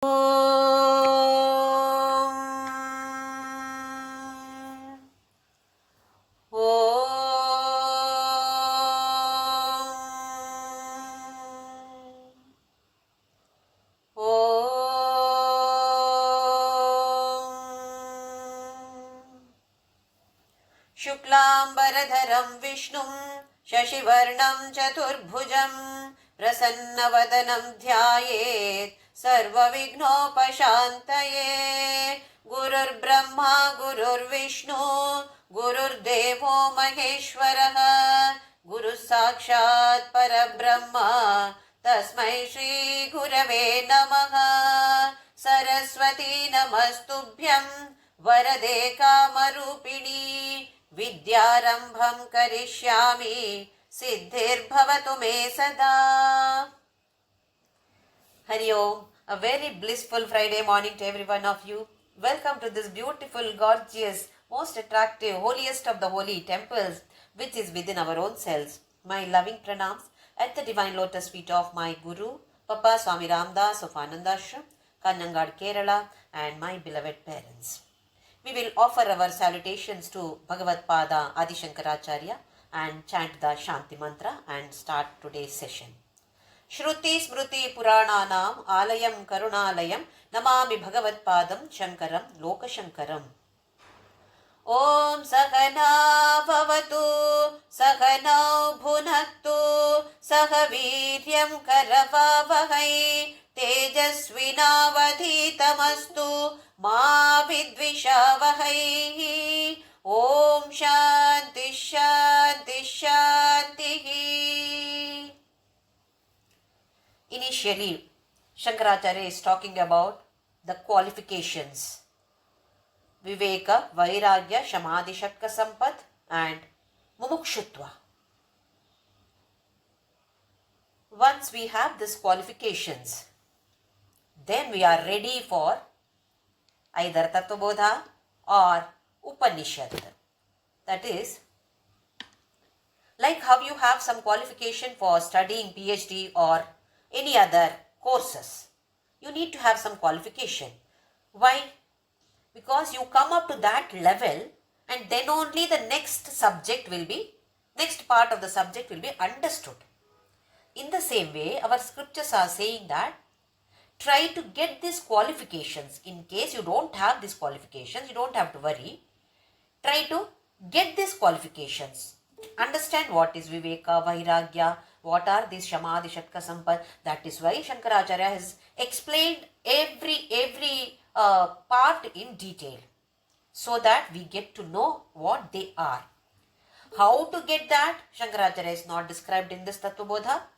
शुक्लाम्बरधरं विष्णुं शशिवर्णं चतुर्भुजं प्रसन्नवदनं ध्यायेत् सर्वविघ्नोपशान्तये। गुरुर्ब्रह्मा गुरुर्विष्णु गुरुर्देवो महेश्वरः गुरुः साक्षात् परब्रह्म तस्मै श्रीगुरवे नमः। सरस्वती नमस्तुभ्यं वरदे कामरूपिणी विद्यारम्भं करिष्यामि सिद्धिर्भवतु मे सदा। Hari Om, a very blissful Friday morning to every one of you. Welcome to this beautiful, gorgeous, most attractive, holiest of the holy temples which is within our own selves. My loving pranams at the divine lotus feet of my Guru, Papa Swami Ramdas of Anandashram, Kannangad, Kerala, and my beloved parents. We will offer our salutations to Tattvabodha Adi Shankaracharya and chant the Shanti Mantra and start today's session. Shruti Smruti Purananam Alayam Karunalayam Namami Bhagavatpadam Shankaram Lokashankaram. Om Sahana Bhavatu Sahanau Bhunaktu Sahaviryam Karavavahai Tejasvinavadhitamastu Ma vidvishavahai. Om Shanti Shanti Shanti. Initially, Shankaracharya is talking about the qualifications. Viveka, Vairagya, Shamadhi, Shakka, Sampat and Mumukshutva. Once we have these qualifications, then we are ready for either Tattvabodha or Upanishad. That is, like how you have some qualification for studying PhD or any other courses, you need to have some qualification. Why? Because you come up to that level and then only the next part of the subject will be understood. In the same way, our scriptures are saying that try to get these qualifications. In case you don't have these qualifications, you don't have to worry. Try to get these qualifications. Understand what is Viveka, Vairagya, what are these Shamadhi, Shatka, Sampat. That is why Shankaracharya has explained every part in detail so that we get to know what they are. How to get that? Shankaracharya is not described in this Tattvabodha.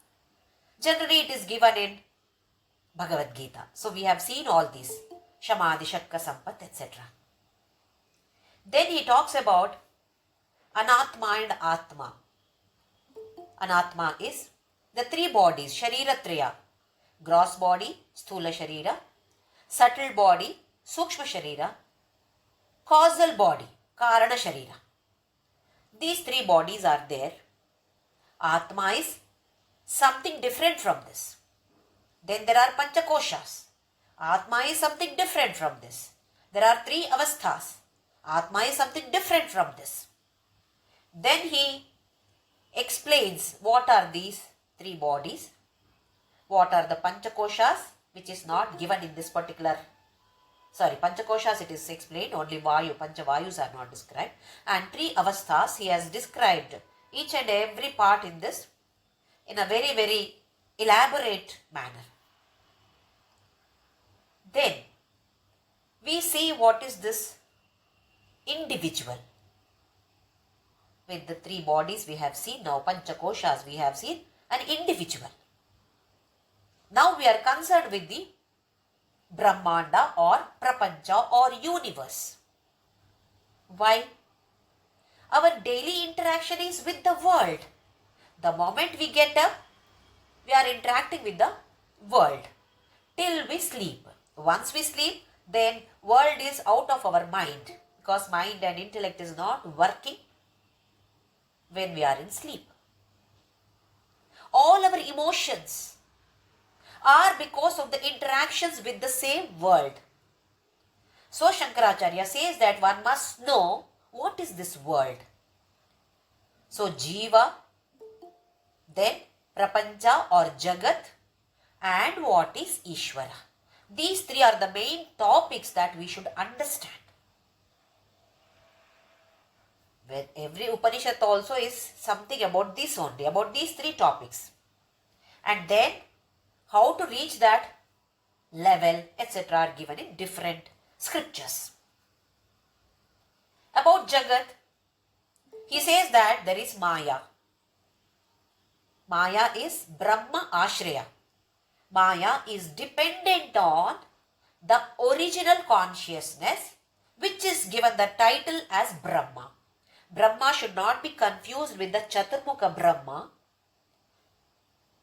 Generally, it is given in Bhagavad Gita. So we have seen all these Shamadhi, Shakka, Sampat, etc. Then he talks about Anatma and Atma. Anatma is the three bodies, Sharira Traya, gross body, Sthula Sharira, subtle body, Sukshma Sharira, causal body, Karana Sharira. These three bodies are there. Atma is something different from this. Then there are Panchakoshas. Atma is something different from this. There are three avasthas. Atma is something different from this. Then he explains what are these three bodies, what are the Panchakoshas, which is not given in this particular, Panchakoshas it is explained, only Vayu, Panchavayus are not described. And three avasthas, he has described each and every part in this in a very, very elaborate manner. Then we see what is this individual. With the three bodies we have seen, now Panchakoshas we have seen, an individual. Now we are concerned with the Brahmanda or Prapancha or universe. Why? Our daily interaction is with the world. The moment we get up, we are interacting with the world till we sleep. Once we sleep, then world is out of our mind because mind and intellect is not working when we are in sleep. All our emotions, are because of the interactions with the same world. So Shankaracharya says that one must know what is this world. So Jiva, then Prapancha or Jagat, and what is Ishwara. These three are the main topics that we should understand. When every Upanishad also is something about this only, about these three topics. And then how to reach that level, etc. are given in different scriptures. About Jagat, he says that there is Maya. Maya is Brahma Ashraya. Maya is dependent on the original consciousness, which is given the title as Brahma. Brahma should not be confused with the Chaturmukha Brahma.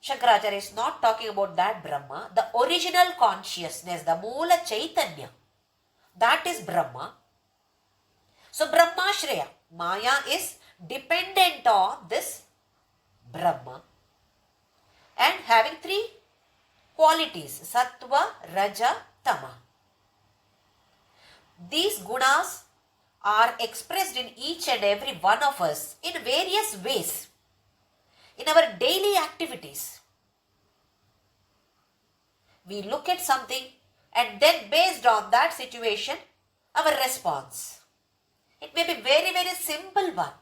Shankaracharya is not talking about that Brahma. The original consciousness, the Moola Chaitanya, that is Brahma. So Brahma Shreya, Maya is dependent on this Brahma and having three qualities, Sattva, Raja, Tama. These gunas are expressed in each and every one of us in various ways in our daily activities. We look at something and then based on that situation, our response. It may be very, very simple one.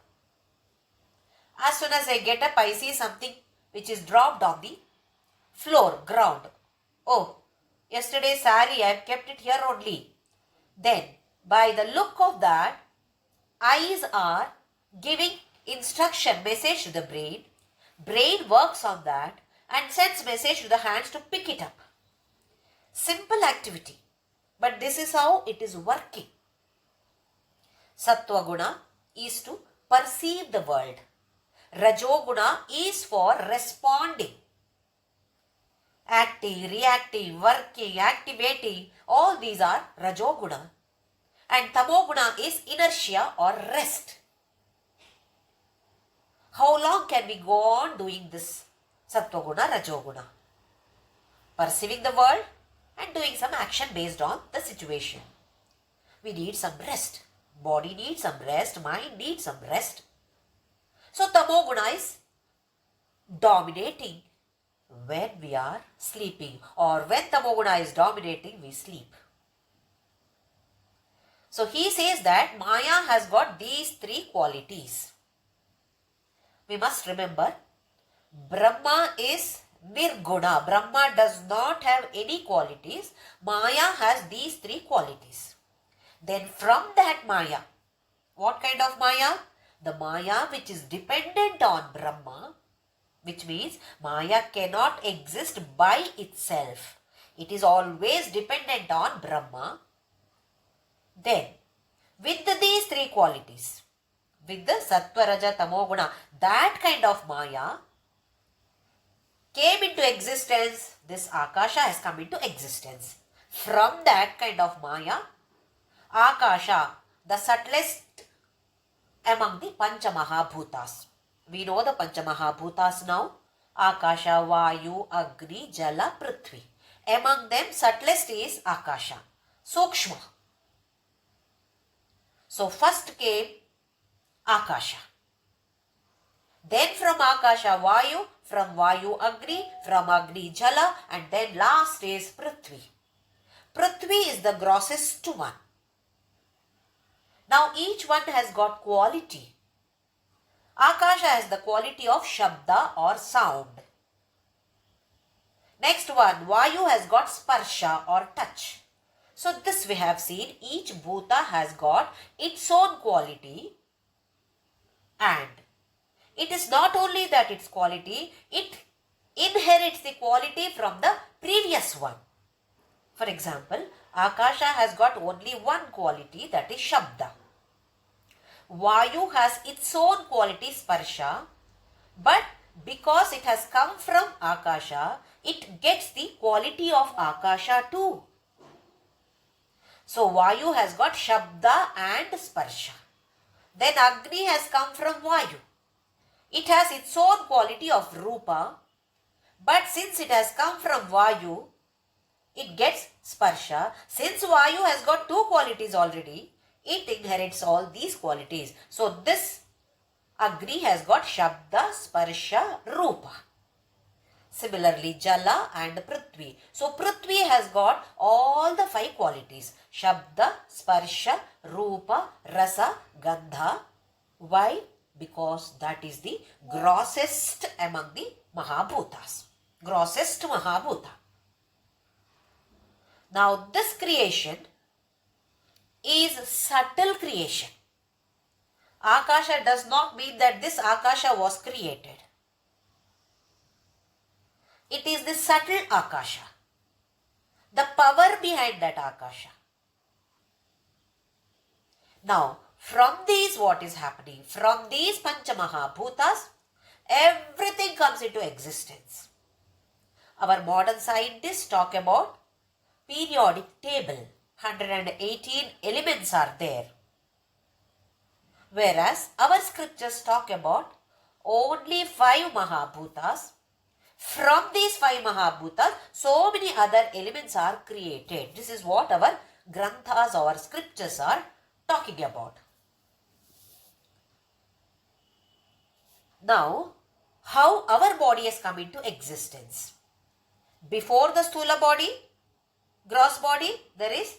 As soon as I get up, I see something which is dropped on the floor, ground. Oh, yesterday's saree, I have kept it here only. Then, by the look of that, eyes are giving instruction, message to the brain. Brain works on that and sends message to the hands to pick it up. Simple activity. But this is how it is working. Sattva guna is to perceive the world. Rajoguna is for responding. Acting, reacting, working, activating, all these are Rajoguna. And Tamoguna is inertia or rest. How long can we go on doing this Sattva-guna, Rajoguna? Perceiving the world and doing some action based on the situation. We need some rest. Body needs some rest, mind needs some rest. So Tamoguna is dominating when we are sleeping, or when Tamoguna is dominating, we sleep. So he says that Maya has got these three qualities. We must remember, Brahma is Nirguna. Brahma does not have any qualities. Maya has these three qualities. Then from that Maya, what kind of Maya? The Maya which is dependent on Brahma, which means Maya cannot exist by itself. It is always dependent on Brahma. Then, with these three qualities, with the Sattva, Raja, Tamoguna, that kind of Maya came into existence. This Akasha has come into existence. From that kind of Maya, Akasha, the subtlest among the Panchamahabhutas. We know the Panchamahabhutas now. Akasha, Vayu, Agni, Jala, Prithvi. Among them, subtlest is Akasha. Sukshma. So first came Akasha. Then from Akasha, Vayu. From Vayu, Agni. From Agni, Jala. And then last is Prithvi. Prithvi is the grossest one. Now each one has got quality. Akasha has the quality of Shabda or sound. Next one, Vayu has got Sparsha or touch. So this we have seen, each Bhuta has got its own quality, and it is not only that its quality, it inherits the quality from the previous one. For example, Akasha has got only one quality, that is Shabda. Vayu has its own quality Sparsha, but because it has come from Akasha, it gets the quality of Akasha too. So Vayu has got Shabda and Sparsha. Then Agni has come from Vayu. It has its own quality of Rupa, But since it has come from Vayu, it gets sparsha. Since Vayu has got two qualities already, it inherits all these qualities. So this Agni has got Shabda, Sparsha, Rupa. Similarly, Jala and Prithvi. So Prithvi has got all the five qualities. Shabda, Sparsha, Rupa, Rasa, Gandha. Why? Because that is the grossest among the Mahabhutas. Grossest Mahabhuta. Now this creation is subtle creation. Akasha does not mean that this Akasha was created. It is the subtle Akasha. The power behind that Akasha. Now, from these what is happening? From these Panchamahabhutas, everything comes into existence. Our modern scientists talk about periodic table. 118 elements are there. Whereas our scriptures talk about only 5 Mahabhutas. From these 5 Mahabhutas, so many other elements are created. This is what our granthas, our scriptures are talking about. Now, how our body has come into existence. Before the Sthula body, gross body, there is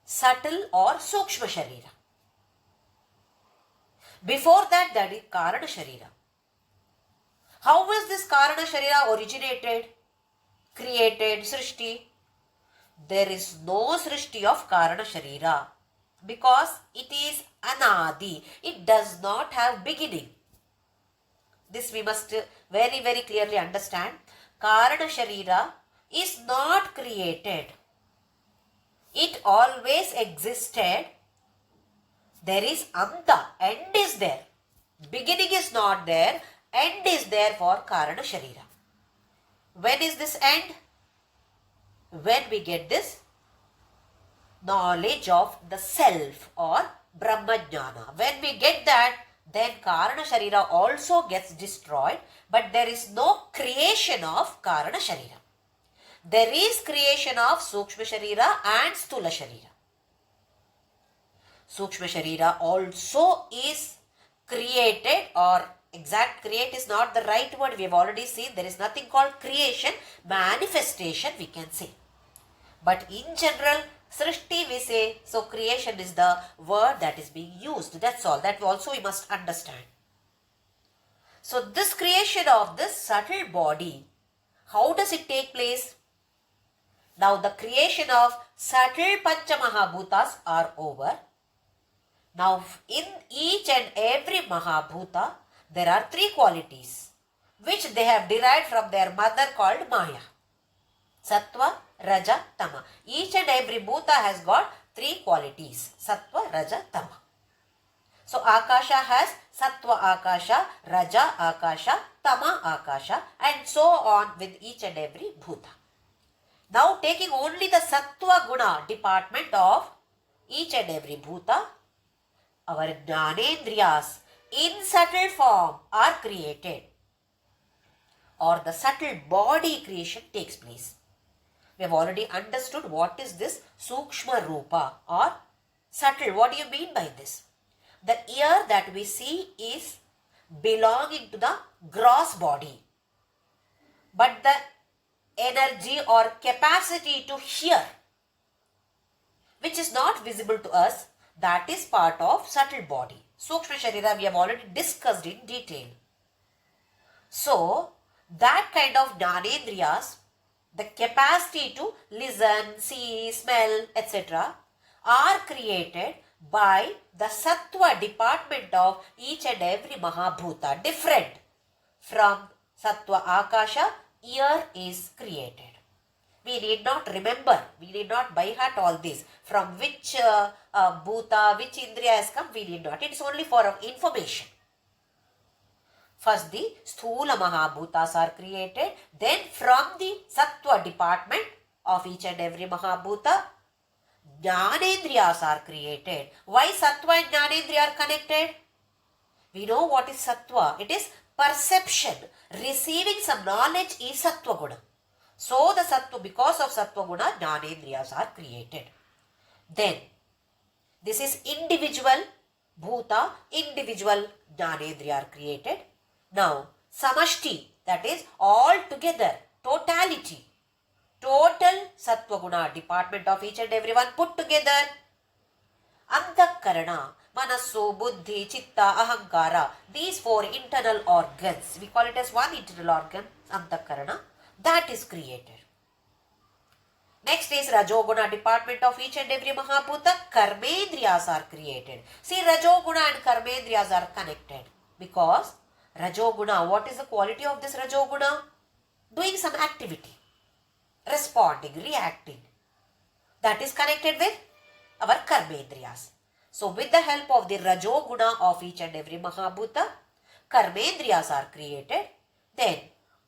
subtle or Sukshma Sharira. Before that, that is Karana Sharira. How was this Karana Sharira originated, created, Srishti? There is no Srishti of Karana Sharira because it is Anadi. It does not have beginning. This we must very, very clearly understand. Karana Sharira is not created. It always existed. There is Anta, end is there. Beginning is not there. End is there for Karana Sharira. When is this end? When we get this knowledge of the self or Brahmajnana. When we get that, then Karana Sharira also gets destroyed, but there is no creation of Karana Sharira. There is creation of Sukshma Sharira and Sthula Sharira. Sukshma Sharira also is created, or exact create is not the right word. We have already seen there is nothing called creation, manifestation we can say. But in general, Srishti we say, so creation is the word that is being used. That's all. That also we must understand. So this creation of this subtle body, how does it take place? Now the creation of subtle Panchamahabhutas are over. Now in each and every Mahabhuta, there are 3 qualities which they have derived from their mother called Maya. Sattva, Raja, Tama. Each and every Bhuta has got 3 qualities. Sattva, Raja, Tama. So Akasha has Sattva Akasha, Raja Akasha, Tama Akasha, and so on with each and every Bhuta. Now taking only the Sattva Guna department of each and every Bhuta, our Jnanendriyas in subtle form are created, or the subtle body creation takes place. We have already understood what is this Sukshma Rupa or subtle. What do you mean by this? The ear that we see is belonging to the gross body, but the energy or capacity to hear, which is not visible to us, that is part of subtle body. Sukshma Sharira we have already discussed in detail. So, that kind of Jnanendriyas, the capacity to listen, see, smell, etc. are created by the Sattva department of each and every Mahabhuta. Different from Sattva Akasha, ear is created. We need not remember, we need not by heart all this. From which Bhuta, which Indriya has come, we need not. It is only for our information. First the Sthula Mahabhutas are created. Then from the Sattva department of each and every Mahabhuta, Jnanendriyas are created. Why Sattva and Jnanendriya are connected? We know what is Sattva. It is perception, receiving some knowledge is Sattva Guna. So the Sattva, because of Sattva Guna, Jnanendriyas are created. Then, this is individual Bhuta, individual Jnanendriya are created. Now, Samashti, that is all together, totality, total Sattva Guna, department of each and every one put together. Antakarana, Manasu, Buddhi, Chitta, Ahankara, these four internal organs, we call it as one internal organ, Antakarana, that is created. Next is Rajoguna, department of each and every Mahabhuta, Karmendriyas are created. See, Rajoguna and Karmendriyas are connected because Rajoguna, what is the quality of this Rajoguna? Doing some activity, responding, reacting. That is connected with our Karmendriyas. So, with the help of the Rajoguna of each and every Mahabhuta, Karmendriyas are created. Then,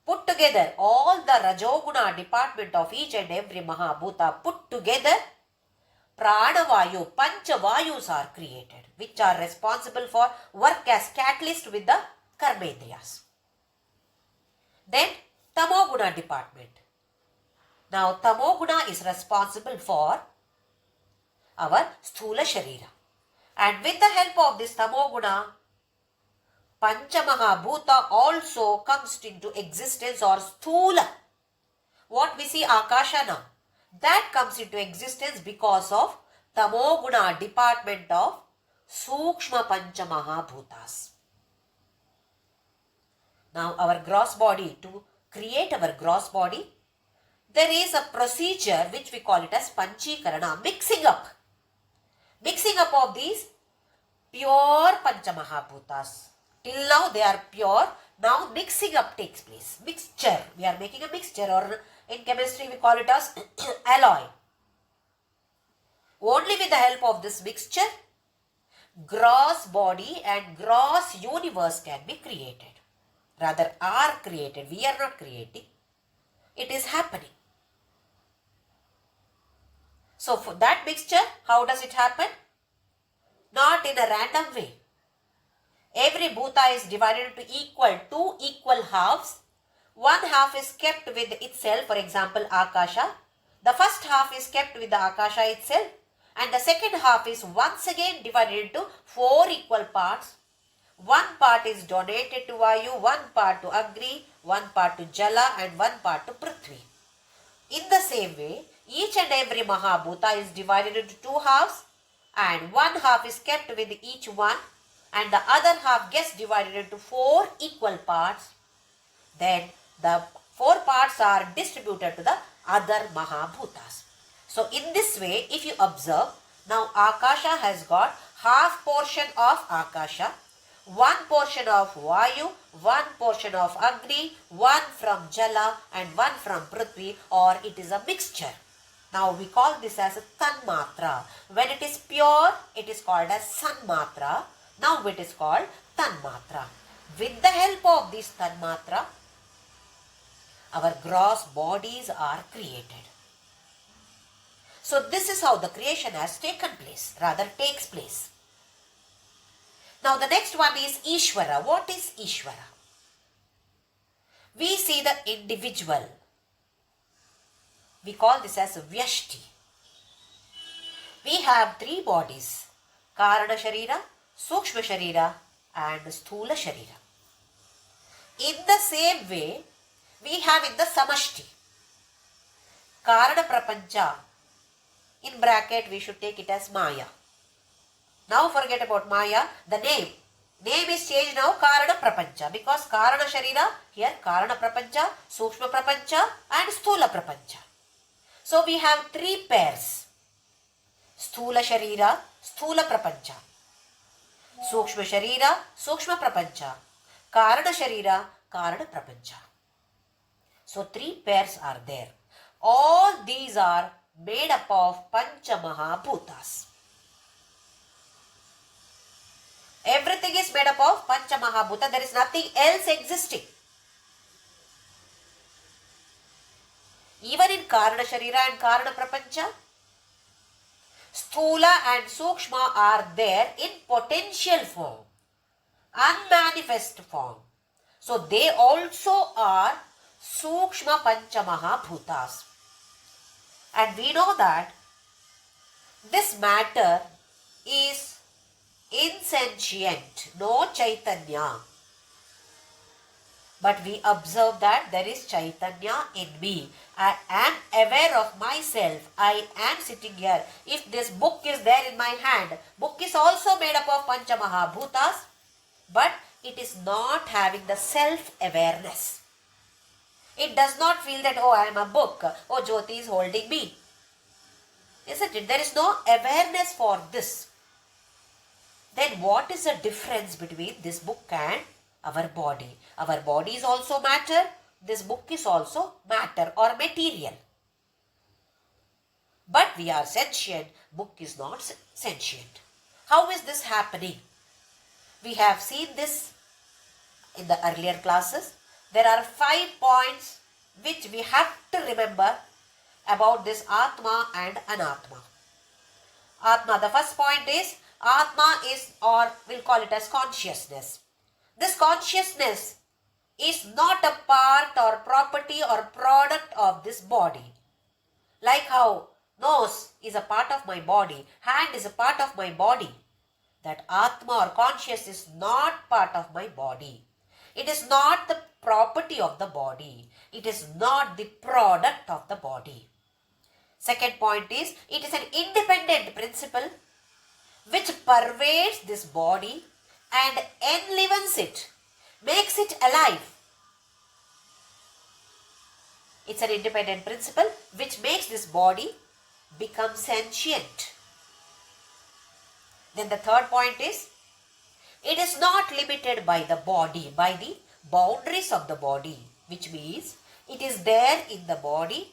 put together all the Rajoguna department of each and every Mahabhuta put together, Pranavayu, Panchavayus are created, which are responsible for work as catalyst with the Karmendriyas. Then, Tamoguna department. Now, Tamoguna is responsible for our Sthula Sharira. And with the help of this Tamoguna, Panchamahabhuta also comes into existence, or Sthula. What we see Akasha now, that comes into existence because of Tamoguna department of Sukshma Panchamahabhutas. Now our gross body, to create our gross body, there is a procedure which we call it as Panchikarana, mixing up of these pure Panchamahabhutas. Till now they are pure. Now mixing up takes place. Mixture. We are making a mixture, or in chemistry we call it as alloy. Only with the help of this mixture, gross body and gross universe can be created. Rather are created. We are not creating. It is happening. So for that mixture, how does it happen? Not in a random way. Every bhuta is divided into two equal halves. One half is kept with itself, for example, Akasha. The first half is kept with the Akasha itself, and the second half is once again divided into four equal parts. One part is donated to Vayu, one part to Agni, one part to Jala, and one part to Prithvi. In the same way, each and every Mahabhuta is divided into two halves, and one half is kept with each one, and the other half gets divided into four equal parts. Then the four parts are distributed to the other Mahabhutas. So in this way, if you observe, now Akasha has got half portion of Akasha, one portion of Vayu, one portion of Agni, one from Jala, and one from Prithvi, or it is a mixture. Now we call this as a Tanmatra. When it is pure, it is called as Sanmatra. Now it is called Tanmatra. With the help of this Tanmatra, our gross bodies are created. So this is how the creation has taken place, rather takes place. Now the next one is Ishwara. What is Ishwara? We see the individual. We call this as Vyashti. We have three bodies: Karana Sharira, Sukshma Sharira, and Sthula Sharira. In the same way, we have in the Samashti, Karana Prapancha. In bracket, we should take it as Maya. Now forget about Maya. The name is changed now, Karana Prapancha, because Karana Sharira, here Karana Prapancha, Sukshma Prapancha, and Sthula Prapancha. So we have three pairs: Sthula Sharira, Sthula Prapancha; Sukshma Sharira, Sukshma Prapancha; Karana Sharira, Karana Prapancha. So three pairs are there. All these are made up of Pancha Mahabhutas. Everything is made up of Pancha Mahabhuta. There is nothing else existing. Even in Karana Sharira and Karana Prapancha, Sthula and Sukshma are there in potential form, unmanifest form. So they also are Sukshma Panchamaha Bhutas. And we know that this matter is insentient, no Chaitanya. But we observe that there is Chaitanya in me. I am aware of myself. I am sitting here. If this book is there in my hand, book is also made up of Panchamahabhutas, but it is not having the self-awareness. It does not feel that, oh, I am a book. Oh, Jyoti is holding me. Isn't it? There is no awareness for this. Then what is the difference between this book and our body? Our body is also matter. This book is also matter or material. But we are sentient. Book is not sentient. How is this happening? We have seen this in the earlier classes. There are 5 points which we have to remember about this Atma and Anatma. Atma, the first point is, Atma is, or we'll call it as consciousness. This consciousness is not a part or property or product of this body. Like how nose is a part of my body, hand is a part of my body. That Atma or conscious is not part of my body. It is not the property of the body. It is not the product of the body. Second point is, it is an independent principle which pervades this body and enlivens it, makes it alive. It's an independent principle which makes this body become sentient. Then the third point is, it is not limited by the body, by the boundaries of the body, which means it is there in the body,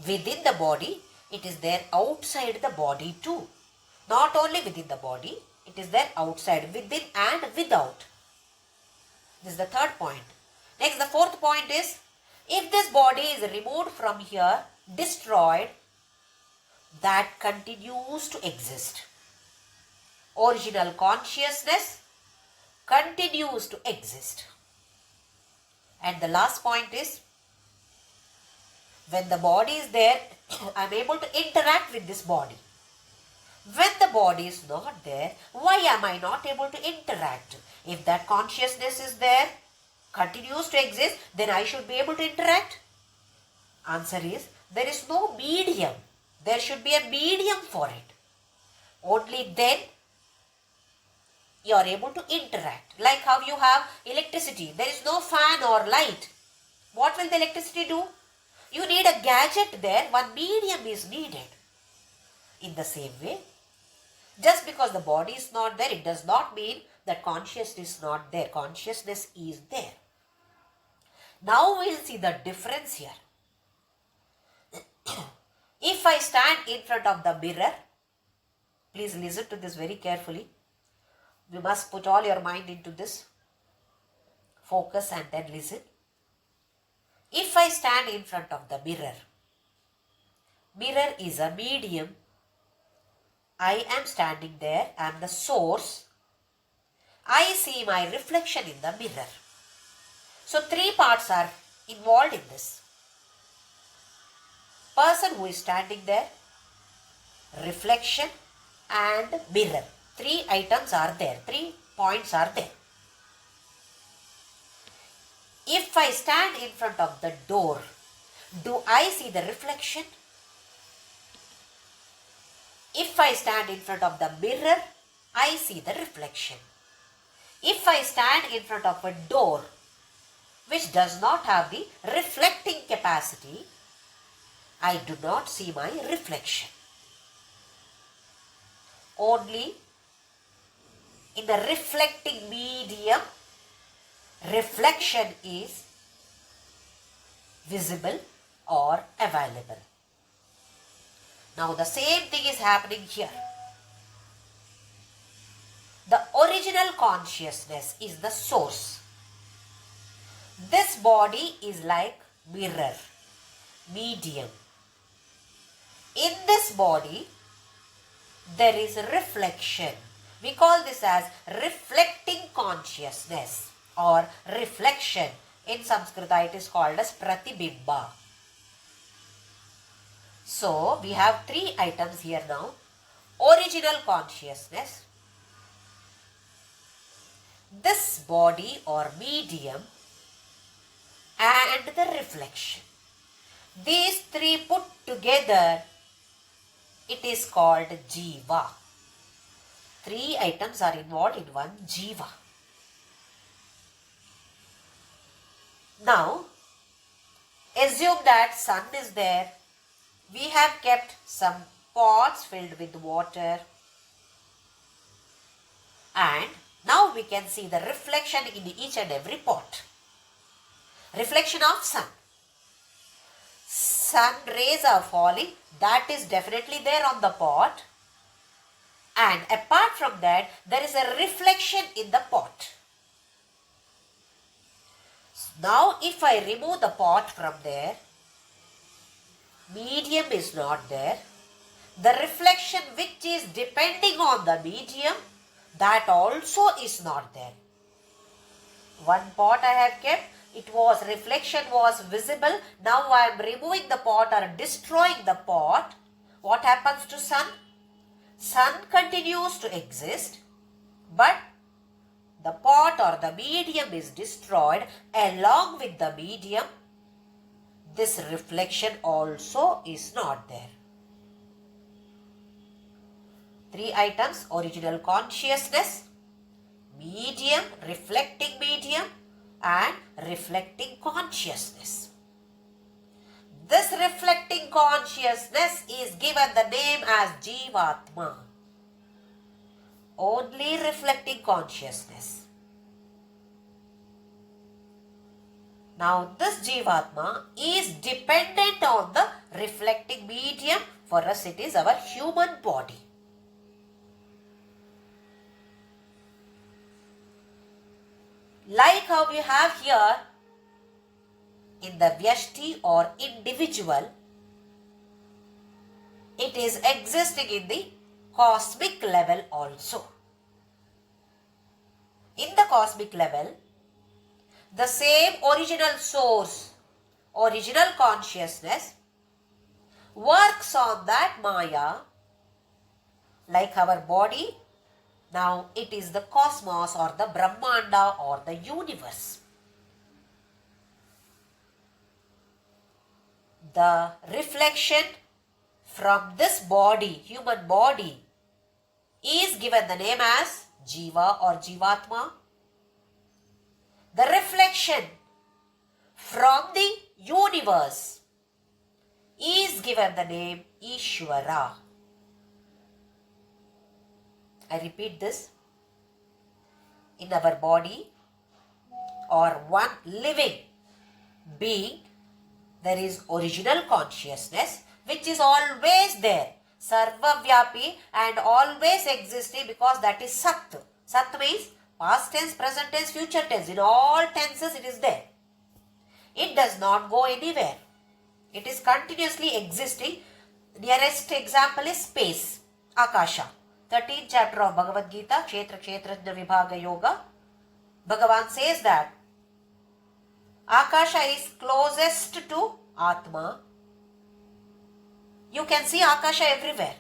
within the body, it is there outside the body too. Not only within the body, it is there outside, within and without. This is the third point. Next, the fourth point is, if this body is removed from here, destroyed, that continues to exist. Original consciousness continues to exist. And the last point is, when the body is there, I am able to interact with this body. When the body is not there, why am I not able to interact? If that consciousness is there, continues to exist, then I should be able to interact. Answer is, there is no medium. There should be a medium for it. Only then you are able to interact. Like how you have electricity. There is no fan or light. What will the electricity do? You need a gadget there. One medium is needed. In the same way, just because the body is not there, it does not mean that consciousness is not there. Consciousness is there. Now we will see the difference here. If I stand in front of the mirror, please listen to this very carefully. You must put all your mind into this. Focus and then listen. If I stand in front of the mirror, mirror is a medium. I am standing there. I am the source. I see my reflection in the mirror. So 3 parts are involved in this. Person who is standing there, reflection and mirror. 3 items are there. 3 points are there. If I stand in front of the door, do I see the reflection? If I stand in front of the mirror, I see the reflection. If I stand in front of a door which does not have the reflecting capacity, I do not see my reflection. Only in the reflecting medium, reflection is visible or available. Now the same thing is happening here. The original consciousness is the source. This body is like mirror, medium. In this body, there is reflection. We call this as reflecting consciousness. or reflection. In Sanskrita it is called as pratibimba. So we have three items here now. Original consciousness, this body or medium, and the reflection. These three put together, it is called Jiva. Three items are involved in one Jiva. Now, assume that sun is there. We have kept some pots filled with water. And now we can see the reflection in each and every pot. Reflection of sun. Sun rays are falling. That is definitely there on the pot. And apart from that, there is a reflection in the pot. Now if I remove the pot from there, medium is not there. The reflection which is depending on the medium, that also is not there. One pot I have kept, reflection was visible. Now I am removing the pot or destroying the pot. What happens to sun? Sun continues to exist, but the pot or the medium is destroyed. Along with the medium, this reflection also is not there. Three items: original consciousness, medium, reflecting medium, and reflecting consciousness. This reflecting consciousness is given the name as Jivatma. Only reflecting consciousness. Now this Jivatma is dependent on the reflecting medium. For us it is our human body. Like how we have here in the Vyashti or individual, it is existing in the cosmic level also. In the cosmic level, the same original source, original consciousness works on that Maya like our body. Now it is the cosmos or the Brahmanda or the universe. The reflection from this body, human body, is given the name as Jiva or Jivatma. The reflection from the universe is given the name Ishwara. I repeat this. In our body or one living being, there is original consciousness which is always there, Sarvavyapi, and always existing, because that is Sat. Sat means past tense, present tense, future tense. In all tenses it is there. It does not go anywhere. It is continuously existing. Nearest example is space, Akasha. 13th chapter of Bhagavad Gita, Kshetra Kshetrajna Vibhaga Yoga. Bhagavan says that Akasha is closest to Atma. You can see Akasha everywhere.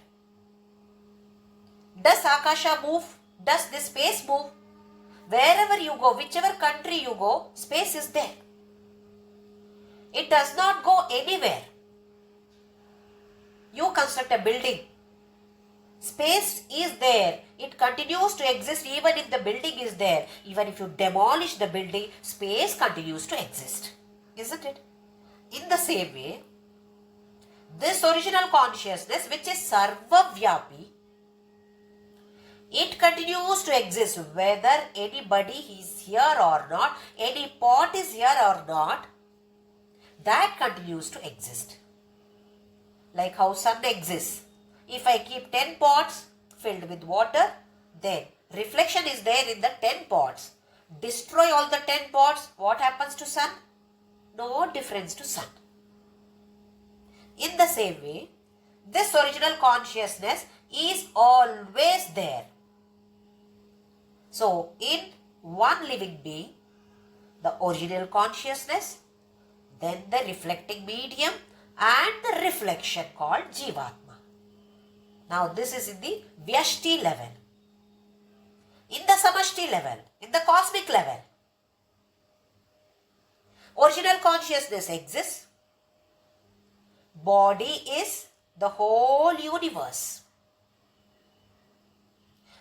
Does Akasha move? Does this space move? Wherever you go, whichever country you go, space is there. It does not go anywhere. You construct a building. Space is there. It continues to exist even if the building is there. Even if you demolish the building, space continues to exist. Isn't it? In the same way, this original consciousness, which is Sarvavyapi, it continues to exist whether anybody is here or not, any pot is here or not, that continues to exist. Like how sun exists. If I keep 10 pots filled with water, then reflection is there in the 10 pots. Destroy all the 10 pots, what happens to sun? No difference to sun. In the same way, this original consciousness is always there. So, in one living being, the original consciousness, then the reflecting medium and the reflection called Jivatma. Now this is in the Vyashti level. In the Samashti level, in the cosmic level, original consciousness exists. Body is the whole universe.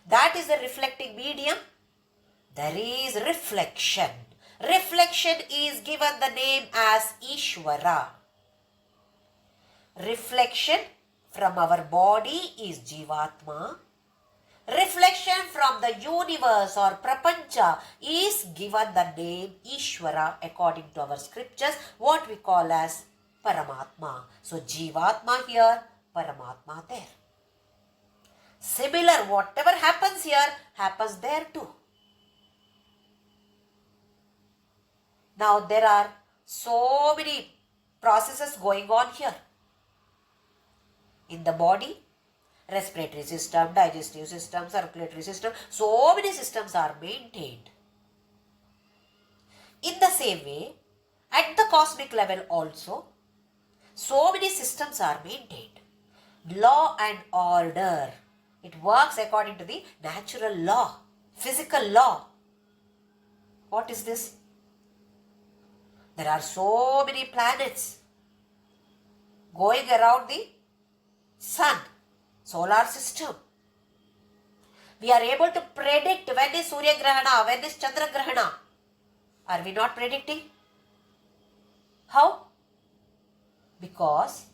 That is the reflecting medium. There is reflection. Reflection is given the name as Ishwara. Reflection from our body is Jivatma. Reflection from the universe or Prapancha is given the name Ishwara according to our scriptures, what we call as Paramatma. So Jivatma here, Paramatma there. Similar, whatever happens here, happens there too. Now there are so many processes going on here. In the body, respiratory system, digestive system, circulatory system, so many systems are maintained. In the same way, at the cosmic level also, so many systems are maintained. Law and order. It works according to the natural law, physical law. What is this? There are so many planets going around the sun, solar system. We are able to predict when is Surya Grahana, when is Chandra Grahana. Are we not predicting? How? Because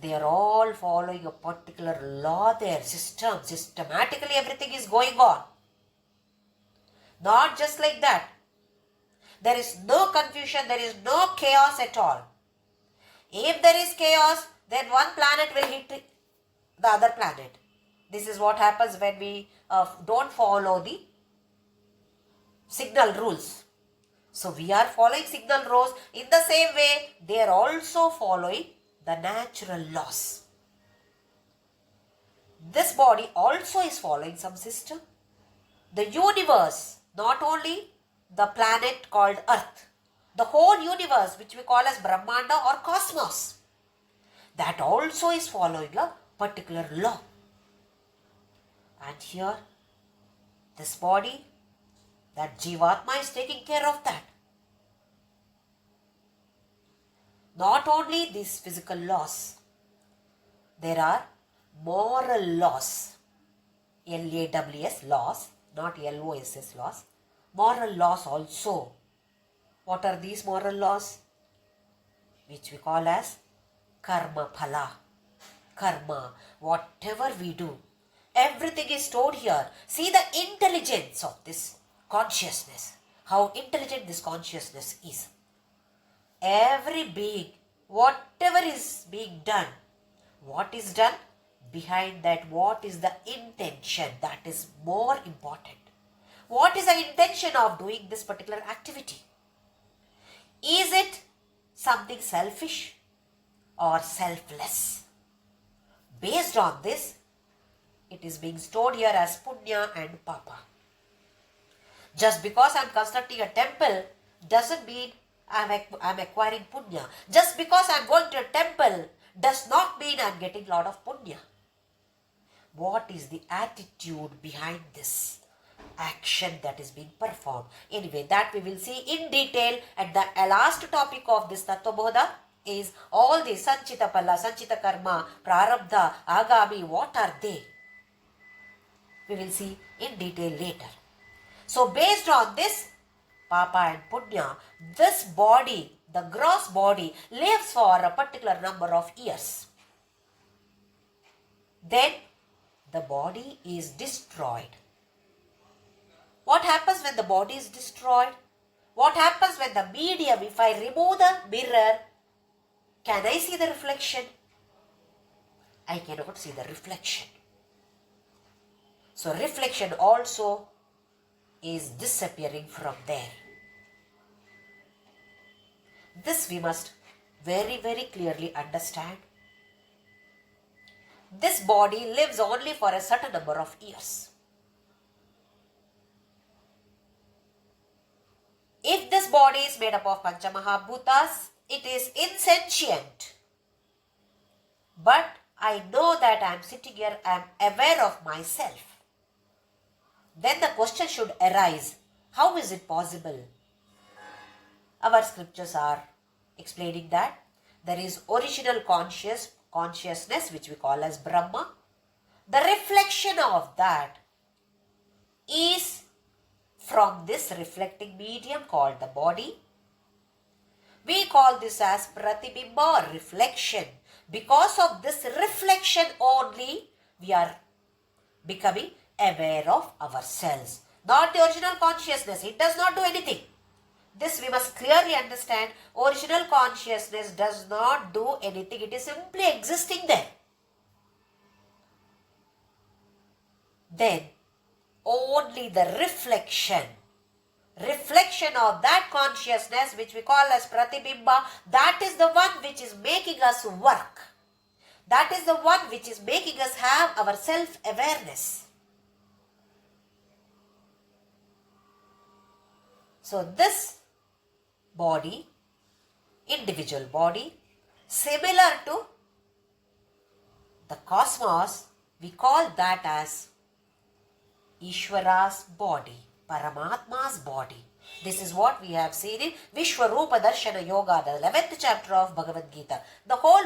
they are all following a particular law there, system. Systematically everything is going on. Not just like that. There is no confusion, there is no chaos at all. If there is chaos, then one planet will hit the other planet. This is what happens when we don't follow the signal rules. So we are following signal rules. In the same way, they are also following the natural laws. This body also is following some system. The universe, not only the planet called Earth, the whole universe which we call as Brahmanda or cosmos, that also is following a particular law. And here, this body, that Jivatma is taking care of that. Not only these physical laws, there are moral laws, L-A-W-S laws, not L-O-S-S laws, moral laws also. What are these moral laws? Which we call as karma phala. Karma, whatever we do, everything is stored here. See the intelligence of this consciousness, how intelligent this consciousness is. Every being, whatever is being done, what is done? Behind that, what is the intention? That is more important. What is the intention of doing this particular activity? Is it something selfish or selfless? Based on this, it is being stored here as punya and papa. Just because I am constructing a temple doesn't mean I am acquiring punya. Just because I am going to a temple does not mean I am getting a lot of punya. What is the attitude behind this action that is being performed? Anyway, that we will see in detail at the last topic of this Tattvabodha is all the Sanchita Pala, Sanchita Karma, Prarabdha, Agami, what are they? We will see in detail later. So based on this, Papa and Punya, this body, the gross body, lives for a particular number of years. Then the body is destroyed. What happens when the body is destroyed? What happens when the medium, if I remove the mirror, can I see the reflection? I cannot see the reflection. So reflection also is disappearing from there. This we must very, very clearly understand. This body lives only for a certain number of years. If this body is made up of Panchamahabhutas, it is insentient. But I know that I am sitting here, I am aware of myself. Then the question should arise, how is it possible? Our scriptures are explaining that there is original consciousness which we call as Brahma. The reflection of that is from this reflecting medium called the body. We call this as pratibimba or reflection. Because of this reflection only, we are becoming aware of ourselves. Not the original consciousness. It does not do anything. This we must clearly understand. Original consciousness does not do anything. It is simply existing there. Then only the reflection of that consciousness which we call as pratibimba, that is the one which is making us work. That is the one which is making us have our self-awareness. So this body, individual body, similar to the cosmos, we call that as Ishwara's body, Paramatma's body. This is what we have seen in Vishwarupa Darshana Yoga, the 11th chapter of Bhagavad Gita. The whole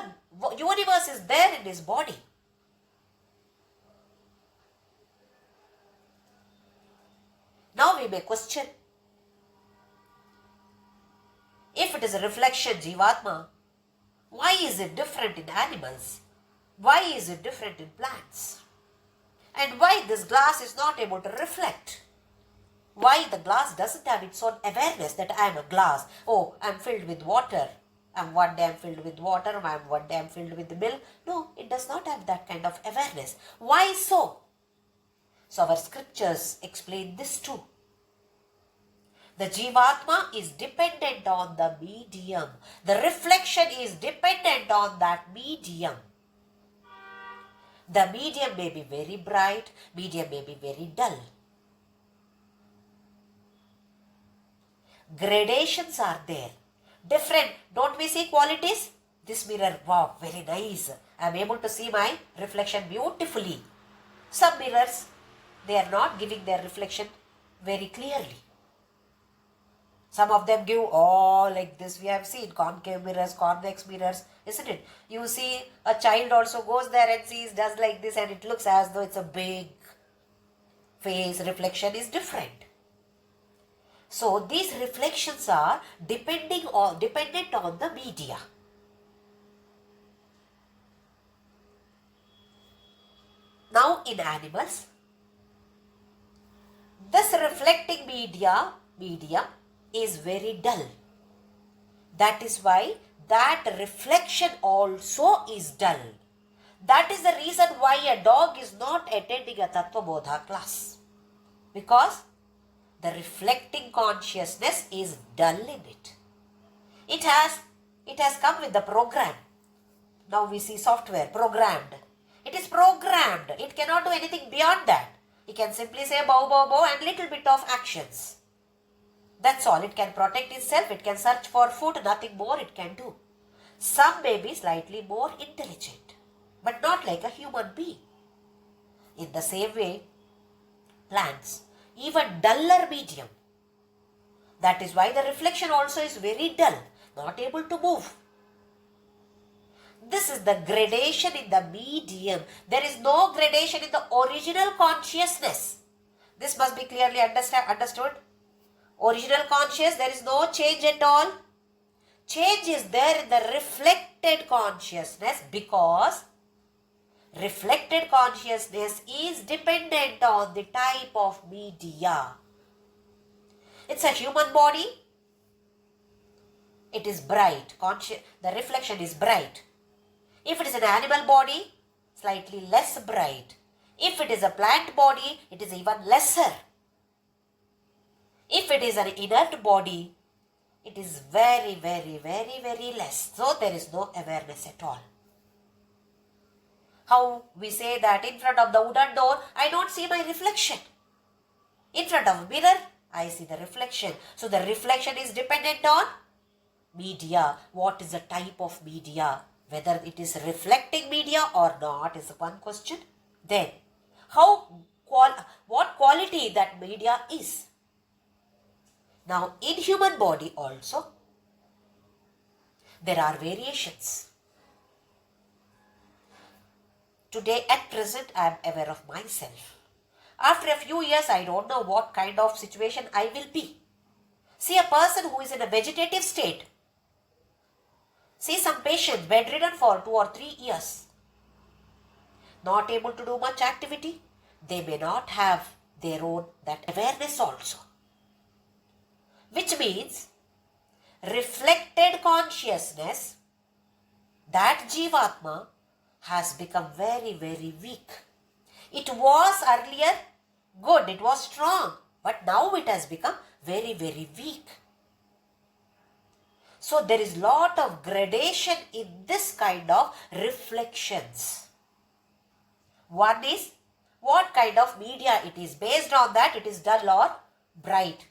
universe is there in his body. Now we may question, if it is a reflection, Jivatma, why is it different in animals? Why is it different in plants? And why this glass is not able to reflect? Why the glass doesn't have its own awareness that I am a glass. Oh, I am filled with water. One day I am filled with water. One day I am filled with milk. No, it does not have that kind of awareness. Why so? So our scriptures explain this too. The Jivatma is dependent on the medium. The reflection is dependent on that medium. The medium may be very bright, medium may be very dull. Gradations are there. Different. Don't we see qualities? This mirror, wow, very nice. I am able to see my reflection beautifully. Some mirrors, they are not giving their reflection very clearly. Some of them give like this. We have seen concave mirrors, convex mirrors, isn't it? You see a child also goes there and sees, does like this, and it looks as though it's a big face. Reflection is different. So these reflections are dependent on the media. Now in animals, this reflecting medium is very dull. That is why that reflection also is dull. That is the reason why a dog is not attending a Tattvabodha class. Because the reflecting consciousness is dull in it. It has come with the program. Now we see software, programmed. It is programmed. It cannot do anything beyond that. It can simply say bow, bow, bow and little bit of actions. That's all. It can protect itself. It can search for food. Nothing more it can do. Some may be slightly more intelligent, but not like a human being. In the same way, plants, even duller medium. That is why the reflection also is very dull, not able to move. This is the gradation in the medium. There is no gradation in the original consciousness. This must be clearly understood. Original conscious, there is no change at all. Change is there in the reflected consciousness because reflected consciousness is dependent on the type of media. It's a human body. It is bright. The reflection is bright. If it is an animal body, slightly less bright. If it is a plant body, it is even lesser. If it is an inert body, it is very, very, very, very less. So there is no awareness at all. How we say that in front of the wooden door, I don't see my reflection. In front of a mirror, I see the reflection. So the reflection is dependent on media. What is the type of media? Whether it is reflecting media or not is one question. Then, what quality that media is. Now, in human body also, there are variations. Today, at present, I am aware of myself. After a few years, I don't know what kind of situation I will be. See a person who is in a vegetative state. See some patients bedridden for 2 or 3 years. Not able to do much activity. They may not have their own that awareness also. Which means reflected consciousness, that Jivatma has become very, very weak. It was earlier good, it was strong, but now it has become very, very weak. So there is lot of gradation in this kind of reflections. One is what kind of media it is. Based on that, it is dull or bright.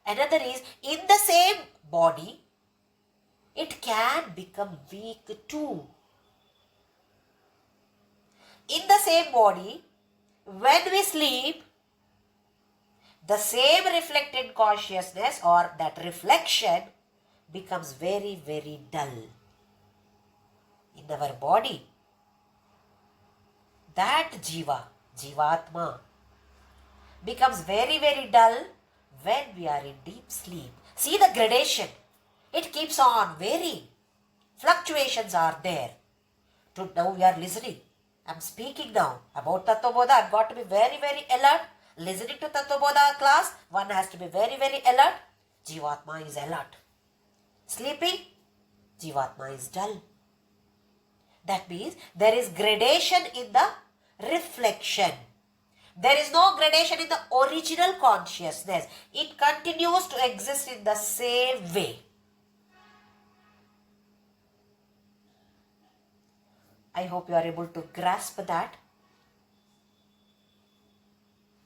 Another is in the same body, it can become weak too. In the same body, when we sleep, the same reflected consciousness or that reflection becomes very, very dull. In our body, that Jivatma, becomes very, very dull when we are in deep sleep. See the gradation. It keeps on varying. Fluctuations are there. Now we are listening. I am speaking now about Tattvabodha. I have got to be very, very alert. Listening to Tattvabodha class, one has to be very, very alert. Jivatma is alert. Sleeping, Jivatma is dull. That means there is gradation in the reflection. There is no gradation in the original consciousness. It continues to exist in the same way. I hope you are able to grasp that.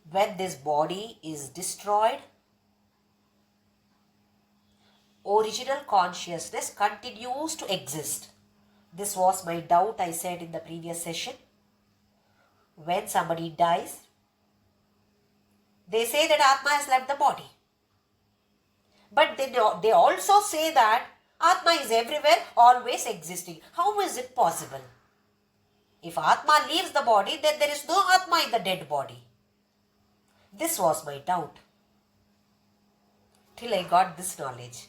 When this body is destroyed, original consciousness continues to exist. This was my doubt I said in the previous session. When somebody dies, they say that Atma has left the body. But they also say that Atma is everywhere, always existing. How is it possible? If Atma leaves the body, then there is no Atma in the dead body. This was my doubt. Till I got this knowledge.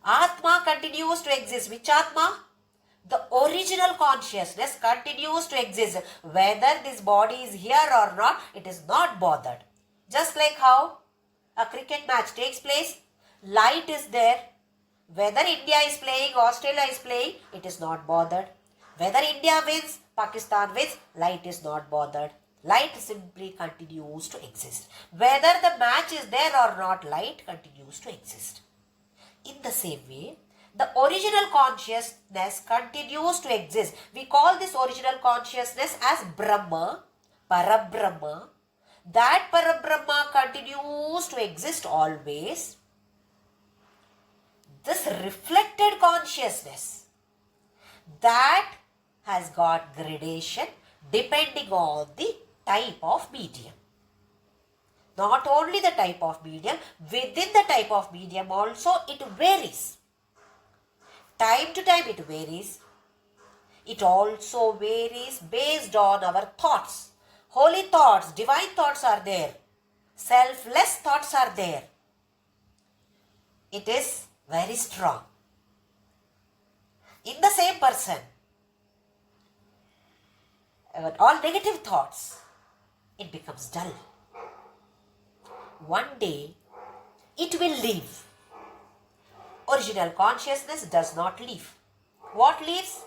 Atma continues to exist. Which Atma? The original consciousness continues to exist. Whether this body is here or not, it is not bothered. Just like how a cricket match takes place, light is there. Whether India is playing, Australia is playing, it is not bothered. Whether India wins, Pakistan wins, light is not bothered. Light simply continues to exist. Whether the match is there or not, light continues to exist. In the same way, the original consciousness continues to exist. We call this original consciousness as Brahma, Parabrahma. That Parabrahma continues to exist always. This reflected consciousness, that has got gradation depending on the type of medium. Not only the type of medium, within the type of medium also it varies. Time to time it varies. It also varies based on our thoughts. Holy thoughts, divine thoughts are there. Selfless thoughts are there. It is very strong. In the same person, all negative thoughts, it becomes dull. One day, it will leave. Original consciousness does not leave. What leaves?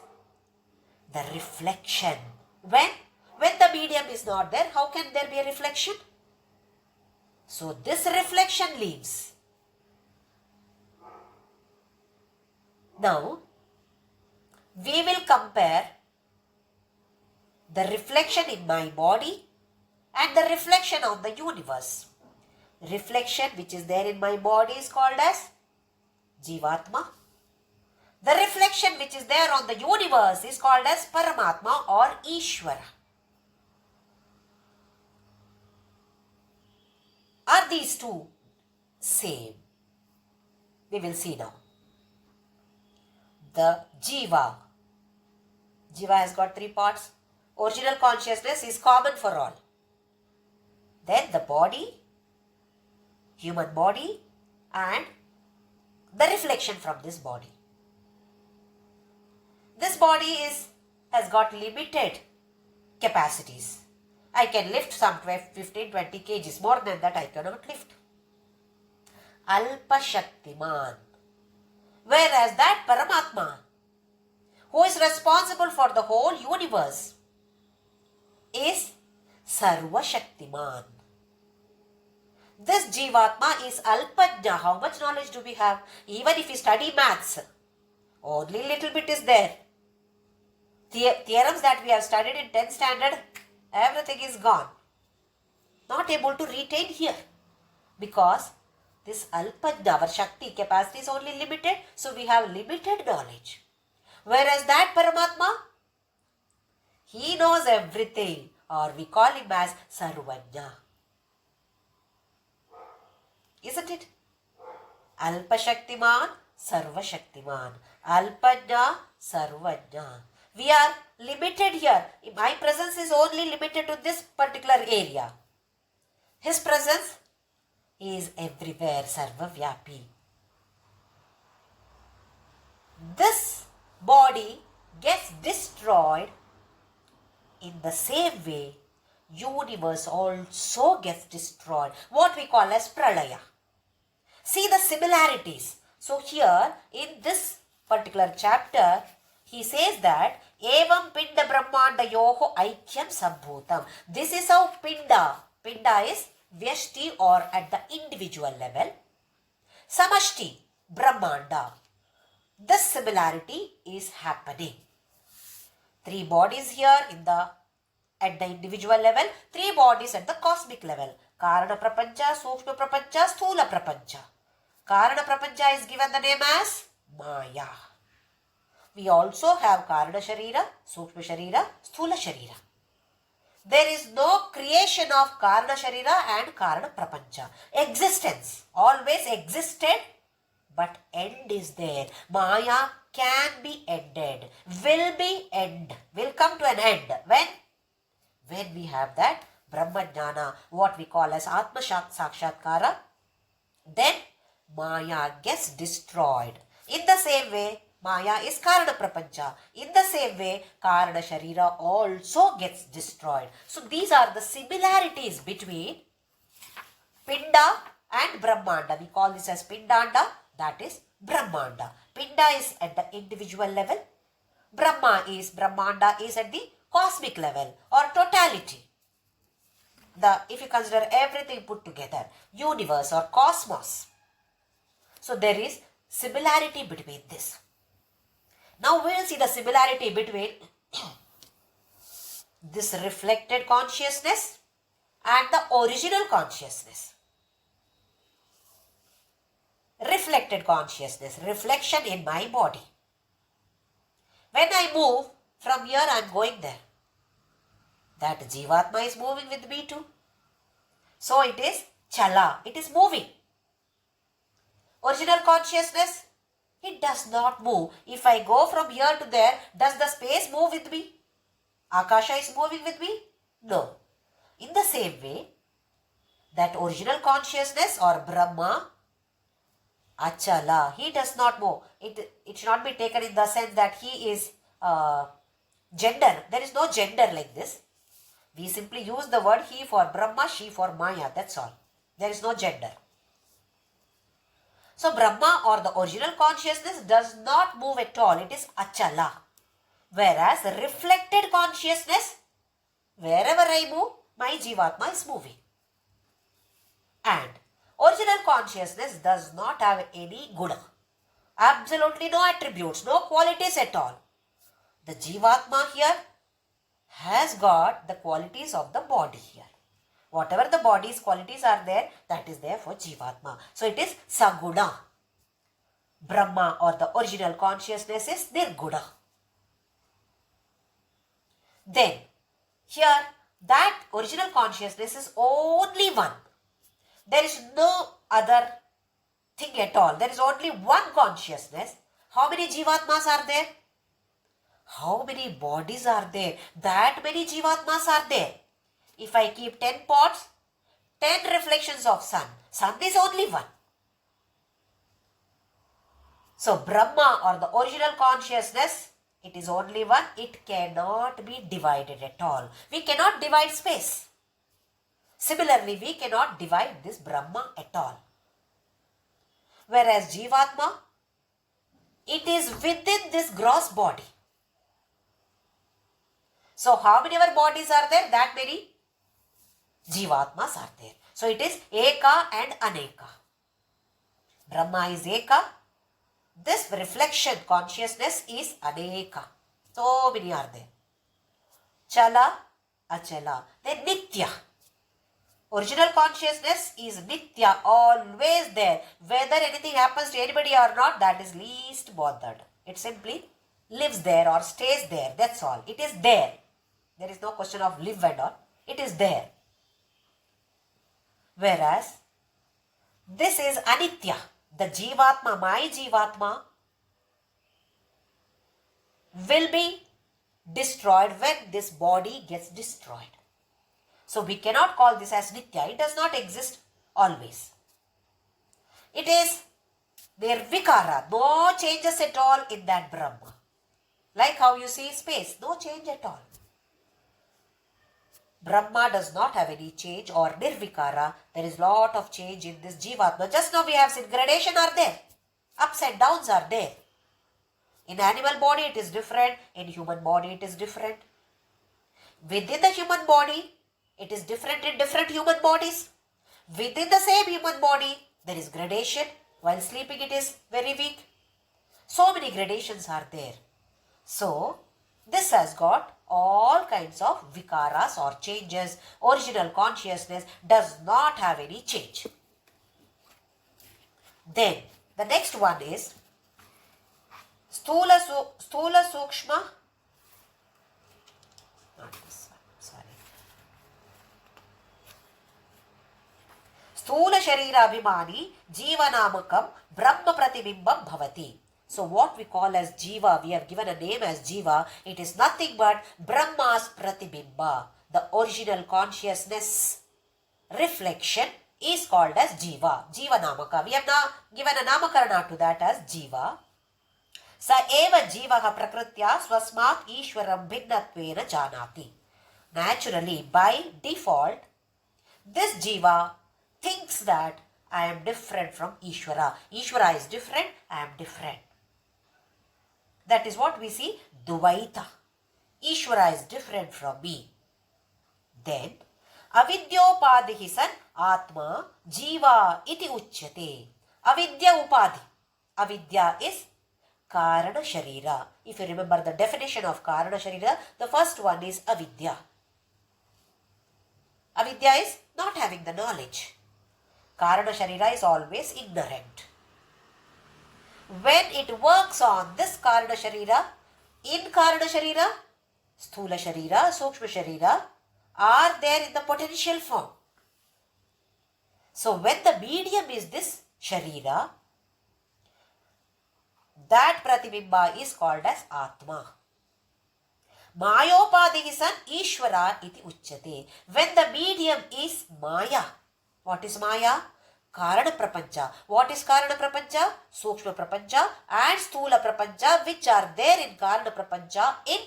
The reflection. When the medium is not there, how can there be a reflection? So this reflection leaves. Now, we will compare the reflection in my body and the reflection of the universe. reflection which is there in my body is called as Jivatma. The reflection which is there on the universe is called as Paramatma or Ishwara. Are these two same? We will see now. The Jiva. Jiva has got three parts. Original consciousness is common for all. Then the body, human body, and the reflection from this body. This body has got limited capacities. I can lift some 15-20 kgs. More than that I cannot lift. Alpa Shaktiman. Whereas that Paramatma, who is responsible for the whole universe, is Sarva Shaktiman. This Jivatma is Alpajna. How much knowledge do we have? Even if we study maths, only little bit is there. Theorems that we have studied in 10th standard, everything is gone. Not able to retain here. Because this Alpajna, our Shakti capacity is only limited. So we have limited knowledge. Whereas that Paramatma, he knows everything. Or we call him as Sarvajna. Isn't it? Alpa Shaktiman, Sarva Shaktiman. Alpajna, Sarvajna. We are limited here. My presence is only limited to this particular area. His presence is everywhere, Sarva Vyapi. This body gets destroyed. In the same way, universe also gets destroyed. What we call as Pralaya. See the similarities. So here in this particular chapter, he says that Evam Pinda Brahmanda Yoho Aikyam Sambhutam. This is how Pinda is Vyashti or at the individual level. Samashti, Brahmanda. This similarity is happening. Three bodies here at the individual level, three bodies at the cosmic level. Karana Prapancha, Sukshma Prapancha, Sthula Prapancha. Karana Prapancha is given the name as Maya. We also have Karana Sharira, Sukshma Sharira, Sthula Sharira. There is no creation of Karana Sharira and Karana Prapancha. Existence always existed, but end is there. Maya can be ended, will come to an end. When we have that Brahmajnana, what we call as Atma Sakshatkara, then Maya gets destroyed. In the same way, Maya is Karana Prapancha. In the same way, Karana Sharira also gets destroyed. So these are the similarities between Pinda and Brahmanda. We call this as Pindanda, that is Brahmanda. Pinda is at the individual level. Brahmanda is at the cosmic level or totality. If you consider everything put together, universe or cosmos. So there is similarity between this. Now we will see the similarity between this reflected consciousness and the original consciousness. Reflected consciousness, reflection in my body. When I move, from here I am going there. That Jivatma is moving with me too. So it is Chala, it is moving. Original consciousness, it does not move. If I go from here to there, does the space move with me? Akasha is moving with me? No. In the same way, that original consciousness or Brahma, Achala, he does not move. It should not be taken in the sense that he is gender. There is no gender like this. We simply use the word he for Brahma, she for Maya. That's all. There is no gender. So Brahma or the original consciousness does not move at all. It is Achala. Whereas reflected consciousness, wherever I move, my Jivatma is moving. And original consciousness does not have any guna. Absolutely no attributes, no qualities at all. The Jivatma here has got the qualities of the body here. Whatever the body's qualities are there, that is there for Jivatma. So it is Saguna. Brahma or the original consciousness is Nirguna. Then, here, that original consciousness is only one. There is no other thing at all. There is only one consciousness. How many Jivatmas are there? How many bodies are there? That many Jivatmas are there. If I keep 10 pots, 10 reflections of sun. Sun is only one. So Brahma or the original consciousness, it is only one. It cannot be divided at all. We cannot divide space. Similarly, we cannot divide this Brahma at all. Whereas Jivatma, it is within this gross body. So how many other bodies are there? That many Jivatmas are there. So it is Eka and Aneka. Brahma is Eka. This reflection consciousness is Aneka. So many are there. Chala, Achala. Then Nitya. Original consciousness is Nitya, always there. Whether anything happens to anybody or not, that is least bothered. It simply lives there or stays there. That's all. It is there. There is no question of live and all. It is there. Whereas, this is Anitya. The Jivatma, my Jivatma, will be destroyed when this body gets destroyed. So we cannot call this as Nitya. It does not exist always. It is Nirvikara. No changes at all in that Brahma. Like how you see space. No change at all. Brahma does not have any change or Nirvikara. There is lot of change in this Jivatma. Just now we have seen gradation are there. Ups and downs are there. In animal body it is different. In human body it is different. Within the human body it is different in different human bodies. Within the same human body there is gradation. While sleeping it is very weak. So many gradations are there. So this has got all kinds of vikaras or changes. Original consciousness does not have any change. Then the next one is Sthula Sukshma. Not this one, sorry. Sthula Sharira Abhimani Jivanamakam Brahma Pratibimbam Bhavati. So what we call as Jiva, we have given a name as Jiva. It is nothing but Brahma's Pratibimba. The original consciousness reflection is called as Jiva. Jiva Namaka. We have now given a Namakarana to that as Jiva. Sa eva Jivaha Prakritya Swasmat Ishwaram Bhinnattvena Janati. Naturally, by default, this Jiva thinks that I am different from Ishwara. Ishwara is different, I am different. That is what we see, Dvaita. Ishwara is different from me. Then, Avidyopadhi san Atma Jiva iti uchyate. Avidya Upadhi. Avidya is Karana Sharira. If you remember the definition of Karana Sharira, the first one is Avidya. Avidya is not having the knowledge. Karana Sharira is always ignorant. When it works on this Karana Sharira, in Karana Sharira, Sthula Sharira, Sukshma Sharira are there in the potential form. So when the medium is this Sharira, that Pratibimba is called as Atma. Mayopadhi san Ishwara iti uchyate. When the medium is Maya. What is Maya? Karana Prapancha. What is Karana Prapancha? Sukshma Prapancha and Sthula Prapancha, which are there in Karana Prapancha in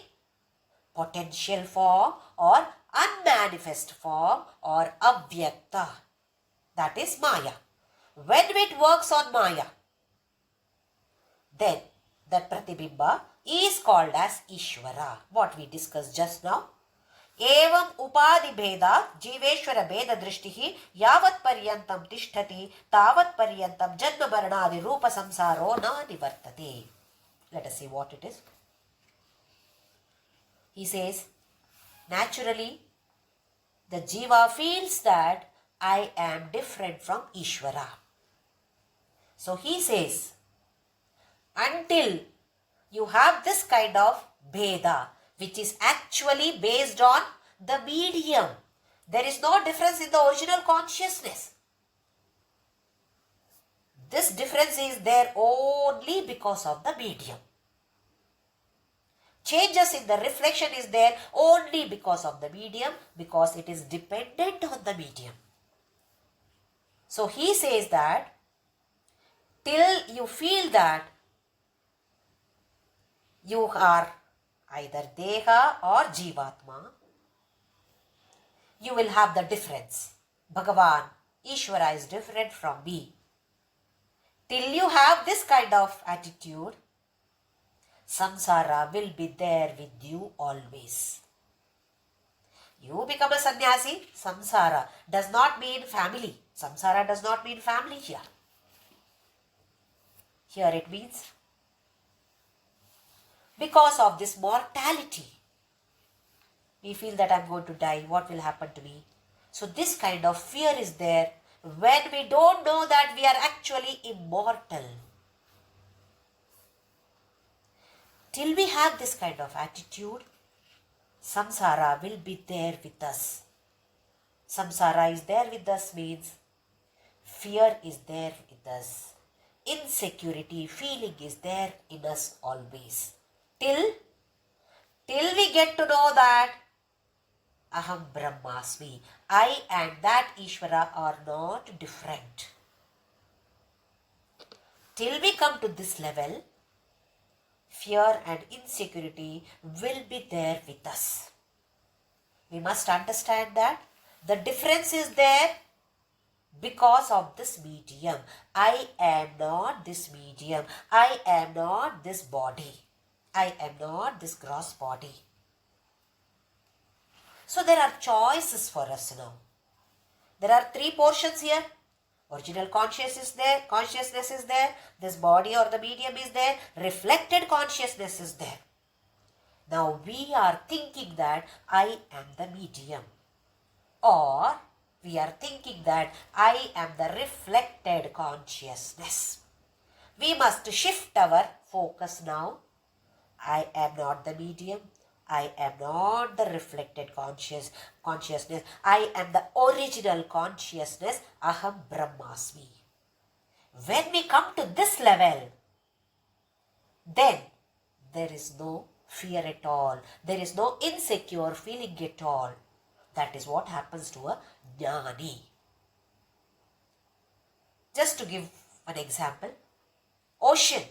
potential form or unmanifest form or avyakta. That is Maya. When it works on Maya, then that Pratibimba is called as Ishwara. What we discussed just now. Evam upadhi bheda jiveshwara bheda drishtihi yavat paryantam tishtati tavat paryantam janma maranadi rupa samsaro na nivartate. Let us see what it is. He says, naturally, The Jiva feels that I am different from Ishwara. So he says, until you have this kind of Bheda, which is actually based on the medium, there is no difference in the original consciousness. This difference is there only because of the medium. Changes in the reflection is there only because of the medium, because it is dependent on the medium. So he says that till you feel that you are either Deha or Jivatma, you will have the difference. Bhagavan, Ishwara is different from me. Till you have this kind of attitude, samsara will be there with you always. You become a sannyasi, samsara does not mean family. Samsara does not mean family here. Here it means because of this mortality, we feel that I am going to die, what will happen to me? So this kind of fear is there when we don't know that we are actually immortal. Till we have this kind of attitude, samsara will be there with us. Samsara is there with us means fear is there with us. Insecurity, feeling is there in us always. Till we get to know that Aham Brahmasmi, I and that Ishvara are not different. Till we come to this level, fear and insecurity will be there with us. We must understand that the difference is there because of this medium. I am not this medium. I am not this body. I am not this gross body. So there are choices for us now. There are three portions here. Original consciousness is there, this body or the medium is there, reflected consciousness is there. Now we are thinking that I am the medium, or we are thinking that I am the reflected consciousness. We must shift our focus now. I am not the medium. I am not the reflected consciousness. I am the original consciousness. Aham Brahmasmi. When we come to this level, then there is no fear at all. There is no insecure feeling at all. That is what happens to a jnani. Just to give an example, ocean.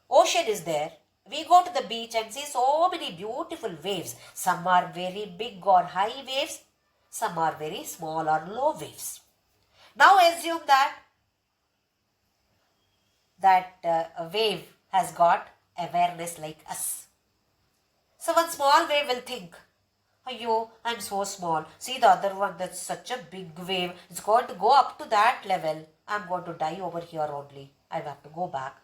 Ocean is there. We go to the beach and see so many beautiful waves. Some are very big or high waves. Some are very small or low waves. Now assume that a wave has got awareness like us. So one small wave will think, "Ayyo, I'm so small. See the other one, that's such a big wave. It's going to go up to that level. I'm going to die over here only. I have to go back."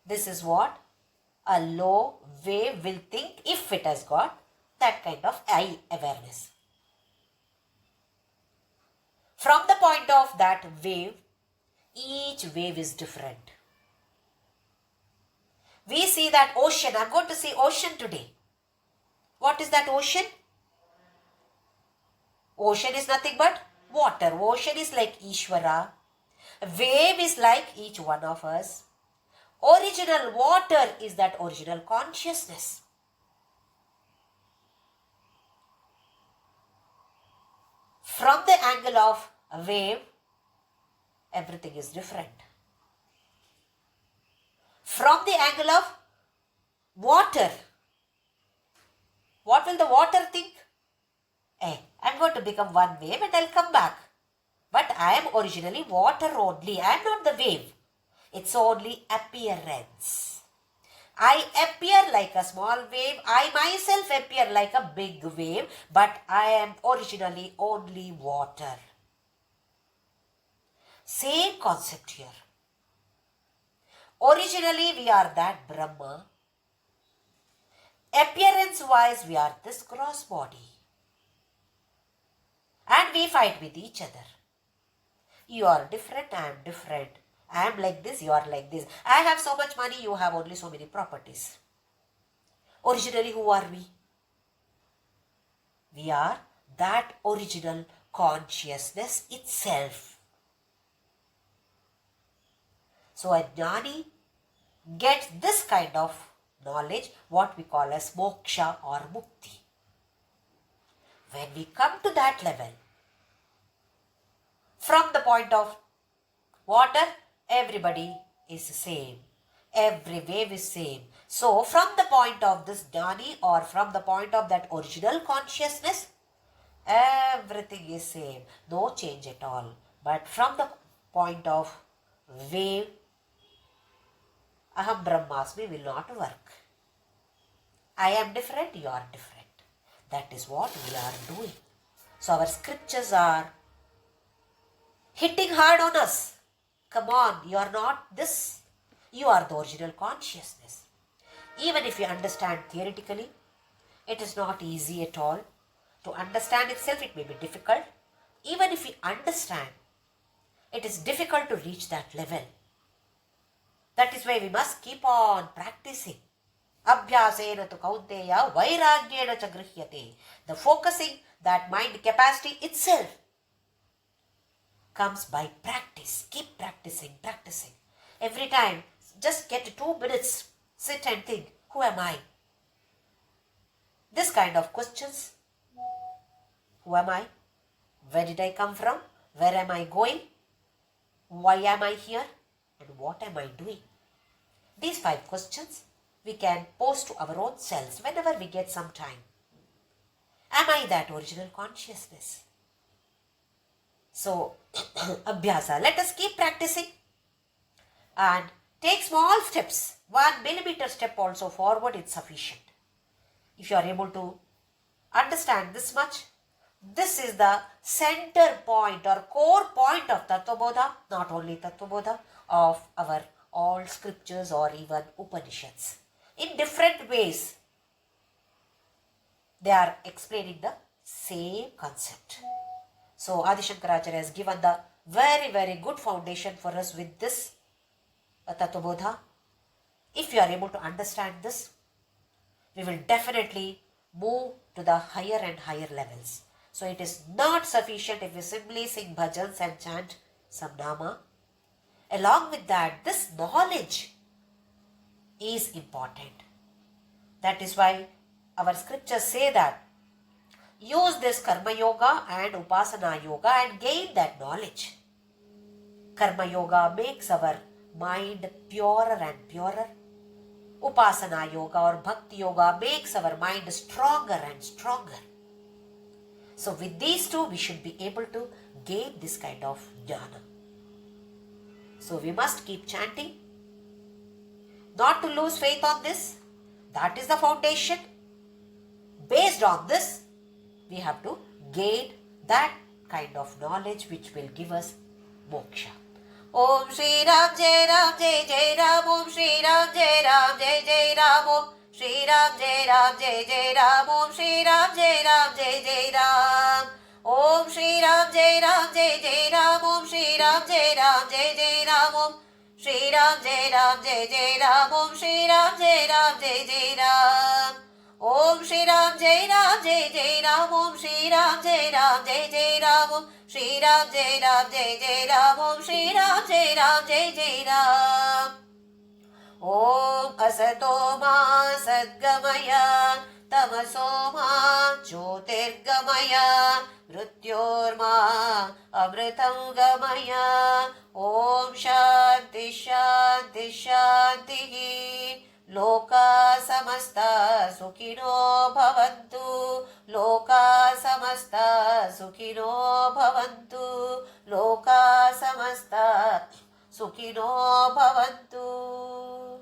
This is what a low wave will think if it has got that kind of eye awareness. From the point of that wave, each wave is different. We see that ocean. I'm going to see ocean today. What is that ocean? Ocean is nothing but water. Ocean is like Ishwara. Wave is like each one of us. Original water is that original consciousness. From the angle of a wave, everything is different. From the angle of water, what will the water think? I'm going to become one wave and I'll come back. But I am originally water only. I am not the wave. It's only appearance. I appear like a small wave. I myself appear like a big wave. But I am originally only water. Same concept here. Originally we are that Brahma. Appearance wise we are this gross body. fight with each other. You are different, I am different. I am like this, you are like this. I have so much money, you have only so many properties. Originally, who are we? We are that original consciousness itself. So a jnani gets this kind of knowledge, what we call as moksha or mukti. When we come to that level, from the point of water, everybody is the same. Every wave is same. So from the point of this jnani or from the point of that original consciousness, everything is same. No change at all. But from the point of wave, aham brahmasmi will not work. I am different, you are different. That is what we are doing. So our scriptures are hitting hard on us. Come on, you are not this. You are the original consciousness. Even if you understand theoretically, it is not easy at all. To understand itself, it may be difficult. Even if we understand, it is difficult to reach that level. That is why we must keep on practicing. Abhyasena tu kaunteya vairagyena cha grihyate. The focusing, that mind capacity itself comes by practice. Keep practicing, practicing. Every time, just get 2 minutes, sit and think, who am I? This kind of questions. Who am I? Where did I come from? Where am I going? Why am I here? And what am I doing? These 5 questions we can pose to our own selves whenever we get some time. Am I that original consciousness? So, abhyasa, let us keep practicing and take small steps. 1 millimeter step also forward is sufficient. If you are able to understand this much, this is the center point or core point of Tattvabodha, not only Tattvabodha, of our all scriptures or even Upanishads. In different ways, they are explaining the same concept. So Adi Shankaracharya has given the very, very good foundation for us with this Tattvabodha. If you are able to understand this, we will definitely move to the higher and higher levels. So it is not sufficient if we simply sing bhajans and chant some nama. Along with that, this knowledge is important. That is why our scriptures say that use this karma yoga and upasana yoga and gain that knowledge. Karma yoga makes our mind purer and purer. Upasana yoga or bhakti yoga makes our mind stronger and stronger. So with these two, we should be able to gain this kind of jnana. So we must keep chanting, not to lose faith on this. That is the foundation. Based on this, we have to gain that kind of knowledge which will give us moksha. Om Shri Ram Jai Ram Jai Jai Ram. Om Shri Ram Jai Ram Jai Jai Ram. Om Shri Ram Jai Ram Jai Jai Ram. Om Shri Ram Jai Ram Jai Jai Ram. Om Shri Ram Jai Ram Jai Jai Ram. Om Shri Ram Jai Ram Jai Jai Ram. Om Shri Ram Jai Ram Jai Jai Ram. Om Shri Ram Jai Ram Jai Jai Ram. Om Shri Ram Jai Ram Jai Jai Ram. Om Shri Ram Jai Ram Jai Jai Ram. Om Shri Ram Jai Ram Jai Jai Ram. Om Shri Ram Jai Ram Jai Jai Ram. Om Asato Ma Sadgamaya Tamaso Ma Jyotirgamaya Mrityorma Amritam Gamaya. Om Shanti Shanti Shanti. Loka samasta sukhino bhavantu. Loka samasta sukhino bhavantu. Loka samasta sukhino bhavantu.